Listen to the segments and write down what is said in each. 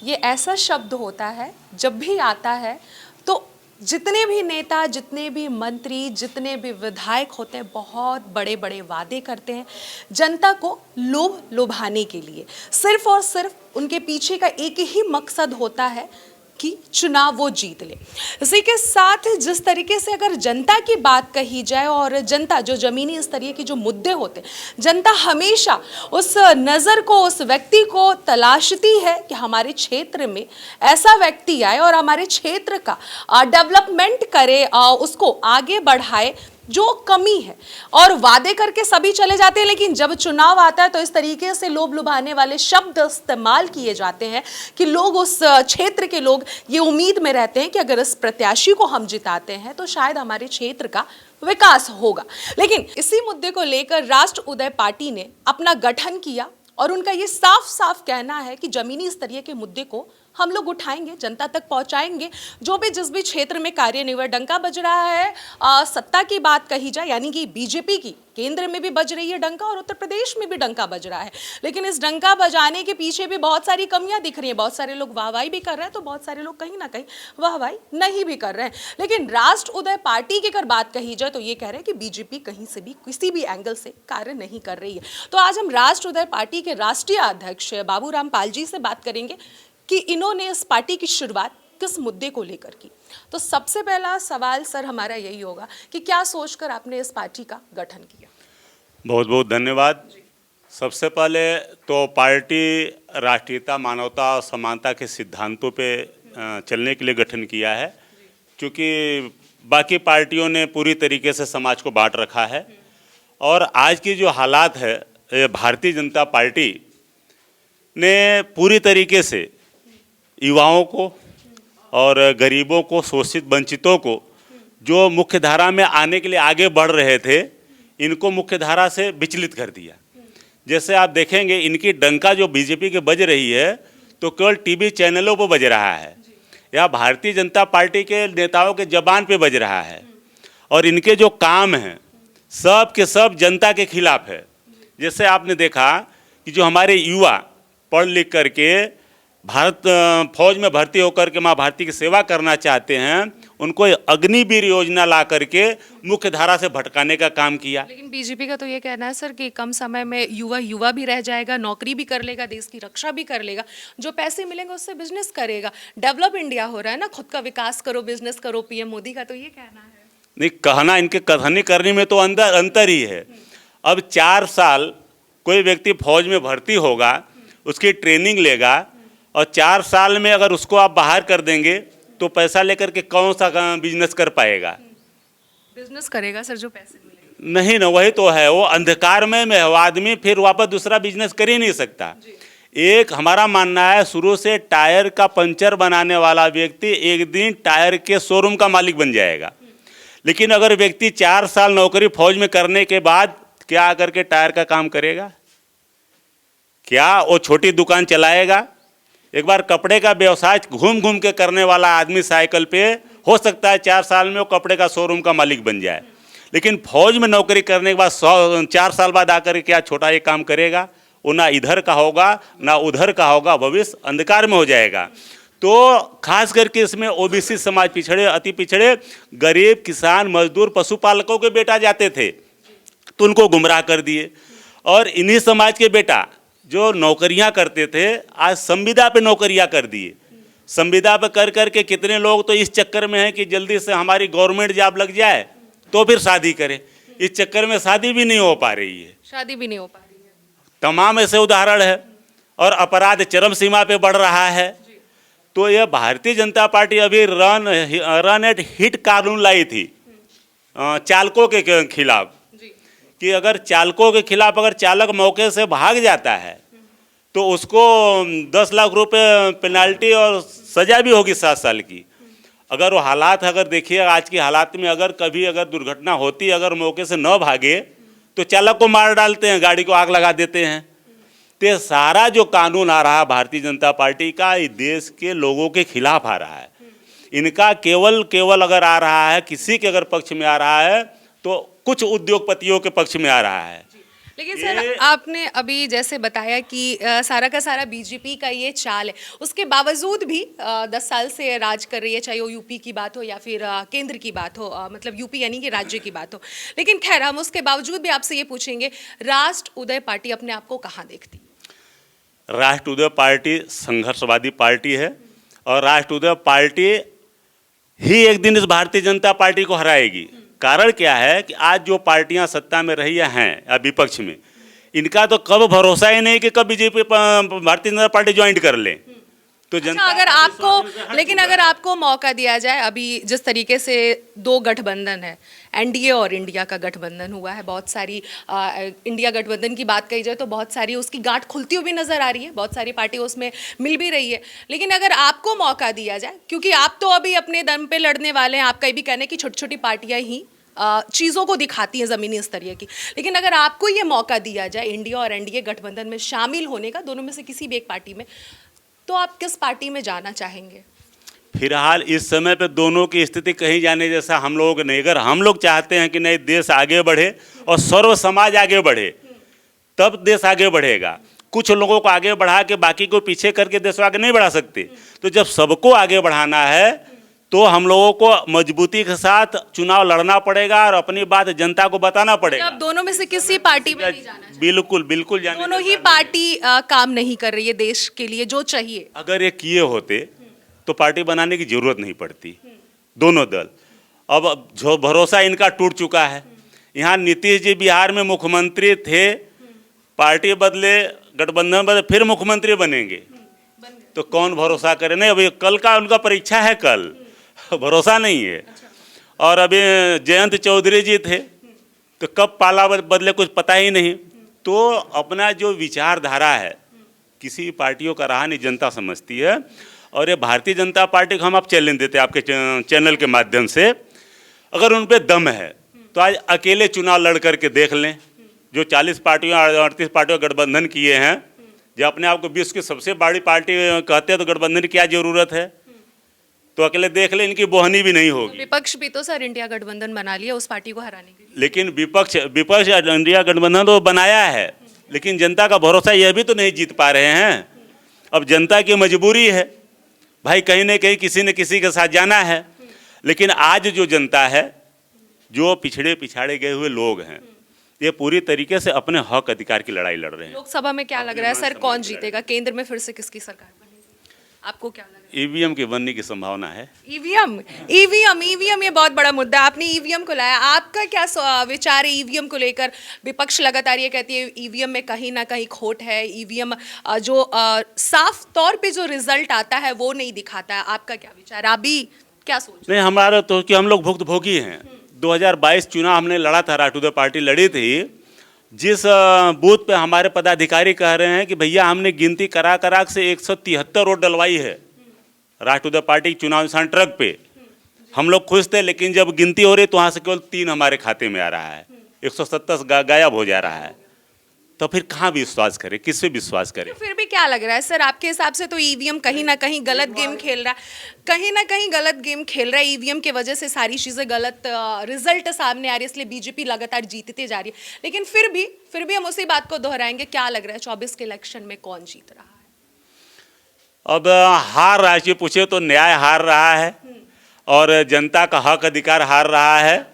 ये ऐसा शब्द होता है जब भी आता है तो जितने भी नेता, जितने भी मंत्री, जितने भी विधायक होते हैं बहुत बड़े बड़े वादे करते हैं जनता को लुभाने के लिए। सिर्फ और सिर्फ उनके पीछे का एक ही मकसद होता है कि चुनाव वो जीत ले। इसी के साथ जिस तरीके से अगर जनता की बात कही जाए और जनता जो जमीनी स्तरीय के जो मुद्दे होते हैं, जनता हमेशा उस नज़र को, उस व्यक्ति को तलाशती है कि हमारे क्षेत्र में ऐसा व्यक्ति आए और हमारे क्षेत्र का डेवलपमेंट करे, उसको आगे बढ़ाए जो कमी है। और वादे करके सभी चले जाते हैं, लेकिन जब चुनाव आता है तो इस तरीके से लोभ लुभाने वाले शब्द इस्तेमाल किए जाते हैं कि लोग, उस क्षेत्र के लोग ये उम्मीद में रहते हैं कि अगर इस प्रत्याशी को हम जिताते हैं तो शायद हमारे क्षेत्र का विकास होगा। लेकिन इसी मुद्दे को लेकर राष्ट्र उदय पार्टी ने अपना गठन किया और उनका ये साफ साफ कहना है कि जमीनी स्तरीय के मुद्दे को हम लोग उठाएंगे, जनता तक पहुंचाएंगे। जो भी जिस भी क्षेत्र में कार्यान्वयन डंका बज रहा है, सत्ता की बात कही जाए यानी कि बीजेपी की केंद्र में भी बज रही है डंका और उत्तर प्रदेश में भी डंका बज रहा है, लेकिन इस डंका बजाने के पीछे भी बहुत सारी कमियां दिख रही हैं। बहुत सारे लोग वाहवाही भी कर रहे हैं तो बहुत सारे लोग कहीं ना कहीं वाहवाही नहीं भी कर रहे हैं। लेकिन राष्ट्र उदय पार्टी की अगर बात कही जाए तो ये कह रहे हैं कि बीजेपी कहीं से भी किसी भी एंगल से कार्य नहीं कर रही है। तो आज हम राष्ट्र उदय पार्टी के राष्ट्रीय अध्यक्ष बाबूराम पाल जी से बात करेंगे कि इन्होंने इस पार्टी की शुरुआत किस मुद्दे को लेकर की। तो सबसे पहला सवाल सर हमारा यही होगा कि क्या सोचकर आपने इस पार्टी का गठन किया? बहुत बहुत धन्यवाद। सबसे पहले तो पार्टी राष्ट्रीयता, मानवता और समानता के सिद्धांतों पे चलने के लिए गठन किया है, क्योंकि बाकी पार्टियों ने पूरी तरीके से समाज को बांट रखा है। और आज की जो हालात है, भारतीय जनता पार्टी ने पूरी तरीके से युवाओं को और गरीबों को, शोषित वंचितों को, जो मुख्य धारा में आने के लिए आगे बढ़ रहे थे, इनको मुख्य धारा से विचलित कर दिया। जैसे आप देखेंगे इनकी डंका जो बीजेपी के बज रही है तो केवल टीवी चैनलों पर बज रहा है या भारतीय जनता पार्टी के नेताओं के जबान पे बज रहा है, और इनके जो काम हैं सब के सब जनता के खिलाफ है। जैसे आपने देखा कि जो हमारे युवा पढ़ लिख करके भारत फौज में भर्ती होकर के माँ भारती की सेवा करना चाहते हैं, उनको अग्निवीर योजना ला करके मुख्य धारा से भटकाने का काम किया। लेकिन बीजेपी का तो ये कहना है सर कि कम समय में युवा भी रह जाएगा, नौकरी भी कर लेगा, देश की रक्षा भी कर लेगा, जो पैसे मिलेंगे उससे बिजनेस करेगा। डेवलप इंडिया हो रहा है ना, खुद का विकास करो, बिजनेस करो। पीएम मोदी का तो ये कहना है। नहीं, कहना इनके कथनी करने में तो अंतर ही है। अब 4 साल कोई व्यक्ति फौज में भर्ती होगा, उसकी ट्रेनिंग लेगा, और 4 साल में अगर उसको आप बाहर कर देंगे तो पैसा लेकर के कौन सा बिजनेस कर पाएगा? बिजनेस करेगा सर जो पैसे मिलेंगे? नहीं ना, वही तो है, वो अंधकार में है वो आदमी, फिर वापस दूसरा बिजनेस कर ही नहीं सकता। एक हमारा मानना है, शुरू से टायर का पंचर बनाने वाला व्यक्ति एक दिन टायर के शोरूम का मालिक बन जाएगा। लेकिन अगर व्यक्ति 4 साल नौकरी फौज में करने के बाद क्या आकर के टायर का काम करेगा? क्या वो छोटी दुकान चलाएगा? एक बार कपड़े का व्यवसाय घूम घूम के करने वाला आदमी साइकिल पे, हो सकता है 4 साल में वो कपड़े का शोरूम का मालिक बन जाए। लेकिन फौज में नौकरी करने के बाद 4 साल बाद आकर क्या छोटा ये काम करेगा? वो ना इधर का होगा ना उधर का होगा, भविष्य अंधकार में हो जाएगा। तो खास करके इसमें ओबीसी समाज, पिछड़े, अति पिछड़े, गरीब, किसान, मजदूर, पशुपालकों के बेटा जाते थे तो उनको गुमराह कर दिए। और इन्हीं समाज के बेटा जो नौकरियां करते थे आज संविदा पे नौकरियां कर दिए। संविदा पे कर करके कितने लोग तो इस चक्कर में हैं कि जल्दी से हमारी गवर्नमेंट जॉब लग जाए तो फिर शादी करें। इस चक्कर में शादी भी नहीं हो पा रही है, शादी भी नहीं हो पा रही है। तमाम ऐसे उदाहरण है, और अपराध चरम सीमा पे बढ़ रहा है। तो यह भारतीय जनता पार्टी अभी रन एट हिट कानून लाई थी चालकों के खिलाफ, कि अगर चालकों के खिलाफ अगर चालक मौके से भाग जाता है तो उसको 10 लाख रुपए पेनाल्टी और सज़ा भी होगी 7 साल की। अगर वो हालात, अगर देखिए आज की हालात में अगर कभी अगर दुर्घटना होती, अगर मौके से न भागे तो चालक को मार डालते हैं, गाड़ी को आग लगा देते हैं। तो ये सारा जो कानून आ रहा है भारतीय जनता पार्टी का, ये देश के लोगों के खिलाफ आ रहा है। इनका केवल अगर आ रहा है, किसी के अगर पक्ष में आ रहा है तो कुछ उद्योगपतियों के पक्ष में आ रहा है। लेकिन सर आपने अभी जैसे बताया कि सारा का सारा बीजेपी का ये चाल है, उसके बावजूद भी 10 साल से राज कर रही है, चाहे वो यूपी की बात हो या फिर केंद्र की बात हो, मतलब यूपी यानी कि राज्य की बात हो। लेकिन खैर हम उसके बावजूद भी आपसे ये पूछेंगे, राष्ट्र उदय पार्टी अपने आप को कहाँ देखती? राष्ट्र उदय पार्टी संघर्षवादी पार्टी है और राष्ट्र उदय पार्टी ही एक दिन इस भारतीय जनता पार्टी को हराएगी। कारण क्या है कि आज जो पार्टियां सत्ता में रही हैं या विपक्ष में, इनका तो कब भरोसा ही नहीं कि कब BJP Bharatiya Janata party join कर ले। तो जनता अगर आपको, लेकिन अगर आपको मौका दिया जाए, अभी जिस तरीके से दो गठबंधन है, एनडीए और इंडिया का गठबंधन हुआ है, बहुत सारी इंडिया गठबंधन की बात कही जाए तो बहुत सारी उसकी गांठ खुलती हुई भी नजर आ रही है, बहुत सारी पार्टी उसमें मिल भी रही है। लेकिन अगर आपको मौका दिया जाए, क्योंकि आप तो अभी अपने दम पे लड़ने वाले हैं, आपका ये भी कहना है कि छोटी छोटी पार्टियां ही चीज़ों को दिखाती हैं ज़मीनी स्तरीय की, लेकिन अगर आपको ये मौका दिया जाए इंडिया और एनडीए गठबंधन में शामिल होने का, दोनों में से किसी भी एक पार्टी में, तो आप किस पार्टी में जाना चाहेंगे? फिलहाल इस समय पे दोनों की स्थिति कहीं जाने जैसा हम लोग नहीं। अगर हम लोग चाहते हैं कि नहीं देश आगे बढ़े और सर्व समाज आगे बढ़े, तब देश आगे बढ़ेगा। कुछ लोगों को आगे बढ़ा के बाकी को पीछे करके देश आगे नहीं बढ़ा सकते। तो जब सबको आगे बढ़ाना है तो हम लोगों को मजबूती के साथ चुनाव लड़ना पड़ेगा और अपनी बात जनता को बताना पड़ेगा। अब दोनों में से किसी पार्टी में नहीं जाना? बिल्कुल बिल्कुल जाने, दोनों ही पार्टी काम नहीं कर रही है देश के लिए जो चाहिए। अगर ये किए होते तो पार्टी बनाने की जरूरत नहीं पड़ती। दोनों दल, अब जो भरोसा इनका टूट चुका है। यहाँ नीतीश जी बिहार में मुख्यमंत्री थे, पार्टी बदले, गठबंधन बदले, फिर मुख्यमंत्री बनेंगे, तो कौन भरोसा करे? नहीं, अभी कल का उनका परीक्षा है, कल भरोसा नहीं है। और अभी जयंत चौधरी जी थे, तो कब पाला बदले कुछ पता ही नहीं। तो अपना जो विचारधारा है किसी पार्टियों का रहा नहीं, जनता समझती है। और ये भारतीय जनता पार्टी को हम आप चैलेंज देते हैं आपके चैनल के माध्यम से, अगर उन पे दम है तो आज अकेले चुनाव लड़ करके देख लें। जो 40 पार्टियों 38 पार्टियों गठबंधन किए हैं, जो अपने आप को विश्व की सबसे बड़ी पार्टी कहते हैं, तो गठबंधन की क्या जरूरत है? तो अकेले देख ले, इनकी बोहनी भी नहीं होगी। विपक्ष भी तो सर इंडिया गठबंधन बना लिया उस पार्टी को हराने के लिए। लेकिन विपक्ष इंडिया गठबंधन तो बनाया है, लेकिन जनता का भरोसा यह भी तो नहीं जीत पा रहे हैं। अब जनता की मजबूरी है भाई, कहीं न कहीं किसी न किसी के साथ जाना है। लेकिन आज जो जनता है, जो पिछाड़े गए हुए लोग हैं, ये पूरी तरीके से अपने हक अधिकार की लड़ाई लड़ रहे हैं। लोकसभा में क्या लग रहा है सर, कौन जीतेगा? केंद्र में फिर से किसकी सरकार बनेगी? आपको क्या लग रहा है? ईवीएम के बनने की संभावना है। ईवीएम ये बहुत बड़ा मुद्दा है। आपने ईवीएम को लाया, आपका क्या विचार है ईवीएम को लेकर? विपक्ष लगातार ये कहती है ईवीएम में कहीं ना कहीं खोट है, ईवीएम जो साफ तौर पे जो रिजल्ट आता है वो नहीं दिखाता है। आपका क्या विचार, आप भी क्या सोच? नहीं, हमारा तो कि हम लोग भुक्तभोगी हैं। 2022 चुनाव हमने लड़ा था, राष्ट्र उदय पार्टी लड़ी थी। जिस बूथ पे हमारे पदाधिकारी कह रहे हैं कि भैया हमने गिनती करा से 173 वोट डलवाई है राष्ट्र उदय पार्टी की चुनाव निशान ट्रक पे, हम लोग खुश थे। लेकिन जब गिनती हो रही तो वहाँ से केवल 3 हमारे खाते में आ रहा है, 170 गायब हो जा रहा है। तो फिर कहाँ विश्वास करें, किस पे विश्वास करें? तो फिर भी क्या लग रहा है सर, आपके हिसाब से तो ईवीएम कहीं ना कहीं गलत गेम खेल रहा है, कहीं ना कहीं गलत गेम खेल रहा है। ईवीएम की वजह से सारी चीज़ें गलत रिजल्ट सामने आ रही है, इसलिए बीजेपी लगातार जीतती जा रही है। लेकिन फिर भी हम उसी बात को दोहराएंगे, क्या लग रहा है 24 के इलेक्शन में कौन जीत रहा है? अब हार रहा है, पूछे तो न्याय हार रहा है और जनता का हक अधिकार हार रहा है,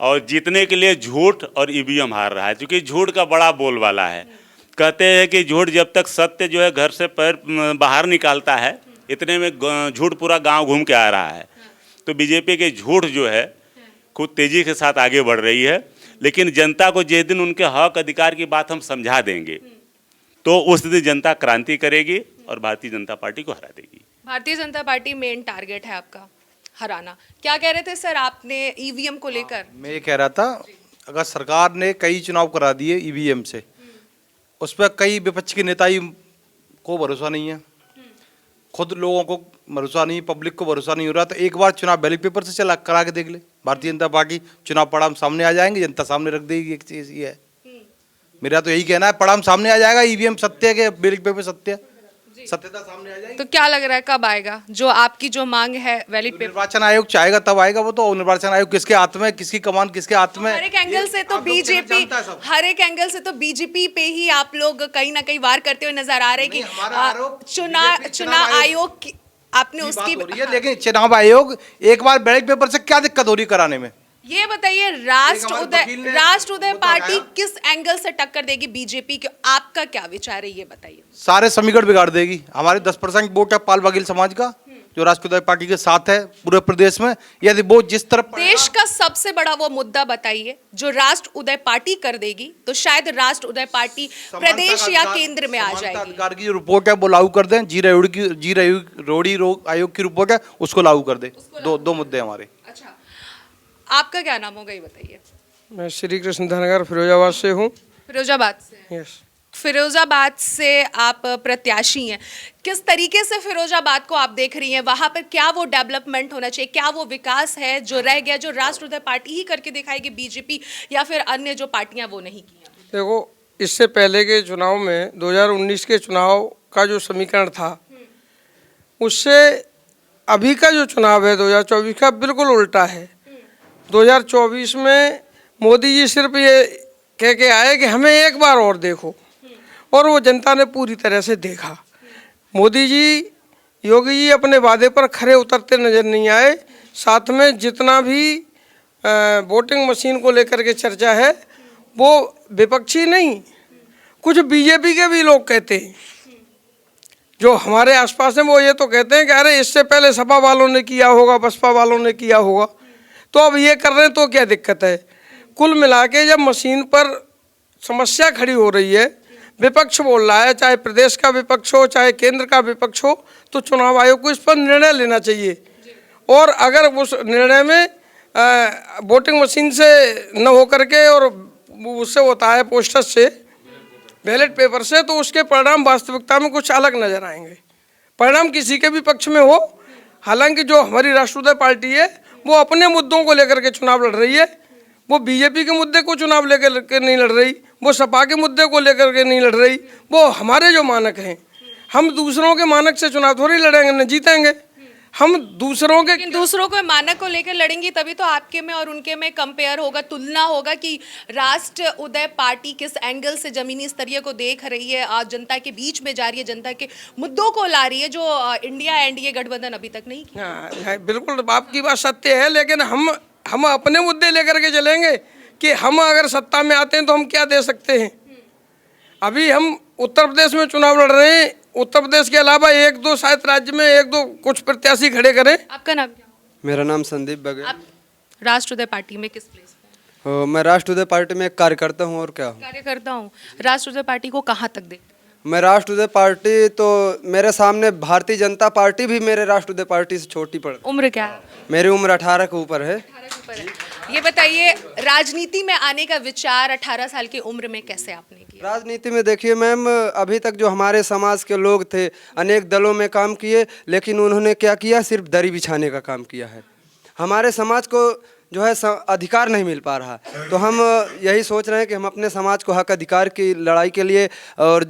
और जीतने के लिए झूठ और ईवीएम हार रहा है। क्योंकि झूठ का बड़ा बोलबाला है। कहते हैं कि झूठ जब तक सत्य जो है घर से पैर बाहर निकालता है, इतने में झूठ पूरा गांव घूम के आ रहा है। तो बीजेपी के झूठ जो है खूब तेजी के साथ आगे बढ़ रही है। लेकिन जनता को जिस दिन उनके हक अधिकार की बात हम समझा देंगे, तो उस दिन जनता क्रांति करेगी और भारतीय जनता पार्टी को हरा देगी। Bharatiya Janata party main target है आपका हराना। क्या कह रहे थे सर आपने ईवीएम को लेकर? मैं ये कह रहा था, अगर सरकार ने कई चुनाव करा दिए ईवीएम से, उस पर कई विपक्ष के नेता ही को भरोसा नहीं है, खुद लोगों को भरोसा नहीं, पब्लिक को भरोसा नहीं हो रहा। तो एक बार चुनाव बैलेट पेपर से चला करा के देख ले, भारतीय जनता पार्टी चुनाव परिणाम सामने आ जाएंगे, जनता सामने रख देगी। एक चीज़ ये है, मेरा तो यही कहना है, परिणाम सामने आ जाएगा, ईवीएम सत्य है कि बैलेट पेपर सत्य है। सत्यता सामने आ जाएगी। तो क्या लग रहा है कब आएगा जो आपकी जो मांग है वैलिड पेपर? निर्वाचन आयोग चाहेगा तब आएगा वो तो। निर्वाचन आयोग किसके हाथ में, किसकी कमान किसके हाथ में? हर एक एंगल से तो आप लोग बीजेपी, जानता है सब। हर एक एंगल से तो बीजेपी पे ही आप लोग कहीं ना कहीं वार करते हुए नजर आ रहे हैं नहीं, कि हमारा आरोप चुनाव बीजेपी चुनाव आयोग की आपने की बात उसकी हो रही है, लेकिन चुनाव आयोग एक बार बैलेट पेपर से क्या दिक्कत हो रही कराने में? ये बताइए हमारे वकील ने राष्ट्र उदय मुद्दा पार्टी उठाया। किस एंगल से टक्कर देगी बीजेपी के? आपका क्या विचार है ये बताइए। सारे समीकरण बिगाड़ देगी। हमारे 10% वोट है पाल बघेल समाज का, जो राष्ट्रीय उदय पार्टी के साथ है पूरे प्रदेश में। यदि वो जिस तरफ देश का सबसे बड़ा वो मुद्दा बताइए जो राष्ट्र उदय पार्टी कर देगी तो शायद राष्ट्र उदय पार्टी प्रदेश या केंद्र में आ जाएगी। अधिकार की जो रिपोर्ट है वो लागू कर दें। जी रोडी रोग आयोग की रिपोर्ट है उसको लागू कर दे। दो मुद्दे हमारे। अच्छा, आपका क्या नाम होगा ये बताइए। मैं श्री कृष्ण धनगर फिरोजाबाद से हूँ। फिरोजाबाद से? यस। फिरोजाबाद से आप प्रत्याशी हैं, किस तरीके से फिरोजाबाद को आप देख रही हैं? वहां पर क्या वो डेवलपमेंट होना चाहिए, क्या वो विकास है जो रह गया, जो राष्ट्र उदय पार्टी ही करके दिखाएगी बीजेपी, या फिर अन्य जो पार्टियां वो नहीं की? देखो, इससे पहले के चुनाव में 2019 के चुनाव का जो समीकरण था उससे अभी का जो चुनाव है 2024 का बिल्कुल उल्टा है। 2024 में मोदी जी सिर्फ ये कह के आए कि हमें एक बार और देखो, और वो जनता ने पूरी तरह से देखा। मोदी जी, योगी जी अपने वादे पर खरे उतरते नजर नहीं आए। साथ में जितना भी वोटिंग मशीन को लेकर के चर्चा है वो विपक्षी नहीं, कुछ बीजेपी के भी लोग कहते हैं जो हमारे आसपास हैं, वो ये तो कहते हैं कि अरे इससे पहले सपा वालों ने किया होगा, बसपा वालों ने किया होगा, तो अब ये कर रहे हैं तो क्या दिक्कत है। कुल मिला के जब मशीन पर समस्या खड़ी हो रही है, विपक्ष बोल रहा है, चाहे प्रदेश का विपक्ष हो चाहे केंद्र का विपक्ष हो, तो चुनाव आयोग को इस पर निर्णय लेना चाहिए। और अगर उस निर्णय में वोटिंग मशीन से न हो करके और उससे होता है पोस्टर से, बैलेट पेपर से, तो उसके परिणाम वास्तविकता में कुछ अलग नजर आएंगे। परिणाम किसी के भी पक्ष में हो, हालांकि जो हमारी राष्ट्रीय उदय पार्टी है वो अपने मुद्दों को लेकर के चुनाव लड़ रही है, वो बीजेपी के मुद्दे को चुनाव लेकर के नहीं लड़ रही, वो सपा के मुद्दे को लेकर के नहीं लड़ रही। वो हमारे जो मानक हैं, हम दूसरों के मानक से चुनाव थोड़ी लड़ेंगे, न जीतेंगे हम दूसरों के। लेकिन दूसरों को मानक को लेकर लड़ेंगी तभी तो आपके में और उनके में कंपेयर होगा, तुलना होगा कि राष्ट्र उदय पार्टी किस एंगल से जमीनी स्तरीय को देख रही है और जनता के बीच में जा रही है, जनता के मुद्दों को ला रही है, जो इंडिया एनडीए गठबंधन अभी तक नहीं किया। हाँ, बिल्कुल आपकी बात सत्य है, लेकिन हम अपने मुद्दे लेकर के चलेंगे कि हम अगर सत्ता में आते हैं तो हम क्या दे सकते हैं। अभी हम उत्तर प्रदेश में चुनाव लड़ रहे हैं, उत्तर प्रदेश के अलावा एक दो शायद राज्य में एक दो कुछ प्रत्याशी खड़े करें। आपका नाम क्या? मेरा नाम संदीप बघेल। आप राष्ट्र उदय पार्टी में किस प्लेस पे? मैं राष्ट्र उदय पार्टी में एक कार्यकर्ता हूँ। और क्या हूँ? कार्यकर्ता हूँ। राष्ट्र उदय पार्टी को कहाँ तक देखते? मैं राष्ट्र उदय पार्टी, तो मेरे सामने भारतीय जनता पार्टी भी मेरे राष्ट्र उदय पार्टी से छोटी पड़। उम्र क्या है? मेरी उम्र 18 के ऊपर है। 18 के ऊपर है। ये बताइए, राजनीति में आने का विचार 18 साल की उम्र में कैसे आपने किया? राजनीति में देखिए मैम, अभी तक जो हमारे समाज के लोग थे अनेक दलों में काम किए, लेकिन उन्होंने क्या किया, सिर्फ दरी बिछाने का काम किया है। हमारे समाज को जो है अधिकार नहीं मिल पा रहा, तो हम यही सोच रहे हैं कि हम अपने समाज को हक अधिकार की लड़ाई के लिए, और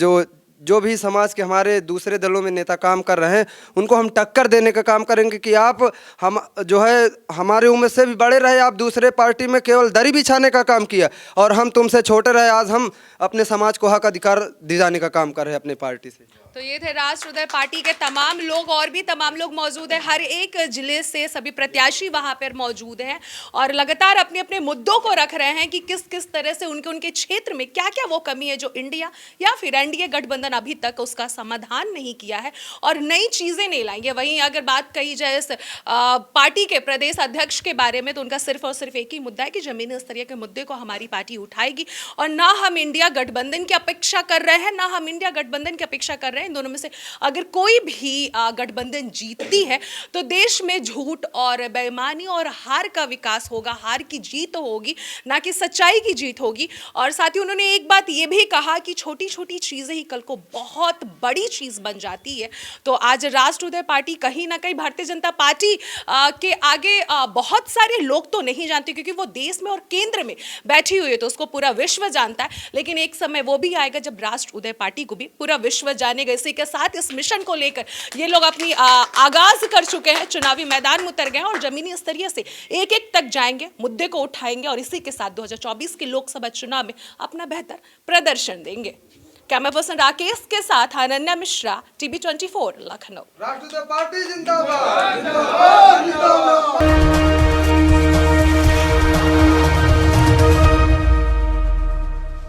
जो भी समाज के हमारे दूसरे दलों में नेता काम कर रहे हैं उनको हम टक्कर देने का काम करेंगे कि आप हम जो है हमारे उम्र से भी बड़े रहे, आप दूसरे पार्टी में केवल दरी बिछाने का काम किया और हम तुमसे छोटे रहे, आज हम अपने समाज को हक अधिकार दिलाने का काम कर रहे हैं अपने पार्टी से। तो ये थे राष्ट्र उदय पार्टी के तमाम लोग, और भी तमाम लोग मौजूद हैं। हर एक जिले से सभी प्रत्याशी वहां पर मौजूद हैं और लगातार अपने अपने मुद्दों को रख रहे हैं कि किस किस तरह से उनके क्षेत्र में क्या क्या वो कमी है जो इंडिया या फिर एनडीए गठबंधन अभी तक उसका समाधान नहीं किया है और नई चीजें नहीं लाएंगे। वहीं अगर बात कही जाए इस पार्टी के प्रदेश अध्यक्ष के बारे में, तो उनका सिर्फ और सिर्फ एक ही मुद्दा है कि जमीनी स्तरीय के मुद्दे को हमारी पार्टी उठाएगी, और ना हम इंडिया गठबंधन की अपेक्षा कर रहे हैं, ना हम इंडिया गठबंधन की अपेक्षा कर रहे हैं। इन दोनों में से अगर कोई भी गठबंधन जीतती है तो देश में झूठ और बेईमानी और हार का विकास होगा, हार की जीत होगी, ना कि सच्चाई की जीत होगी। और साथ ही उन्होंने एक बात ये भी कहा कि छोटी छोटी चीजें ही कल को बहुत बड़ी चीज बन जाती है। तो आज राष्ट्र उदय पार्टी कहीं ना कहीं भारतीय जनता पार्टी के आगे बहुत सारे लोग तो नहीं जानते, क्योंकि वो देश में और केंद्र में बैठी हुई है तो उसको पूरा विश्व जानता है, लेकिन एक समय वो भी आएगा जब राष्ट्र उदय पार्टी को भी पूरा विश्व जानेगा। इसी के साथ इस मिशन को लेकर ये लोग अपनी आगाज कर चुके हैं, चुनावी मैदान में उतर गए हैं और जमीनी स्तरीय से एक एक तक जाएंगे, मुद्दे को उठाएंगे और इसी के साथ 2024 के लोकसभा चुनाव में अपना बेहतर प्रदर्शन देंगे। कैमरा पर्सन राकेश के साथ अनन्या मिश्रा, TB24 लखनऊ। राष्ट्रीय पार्टी जिंदाबाद।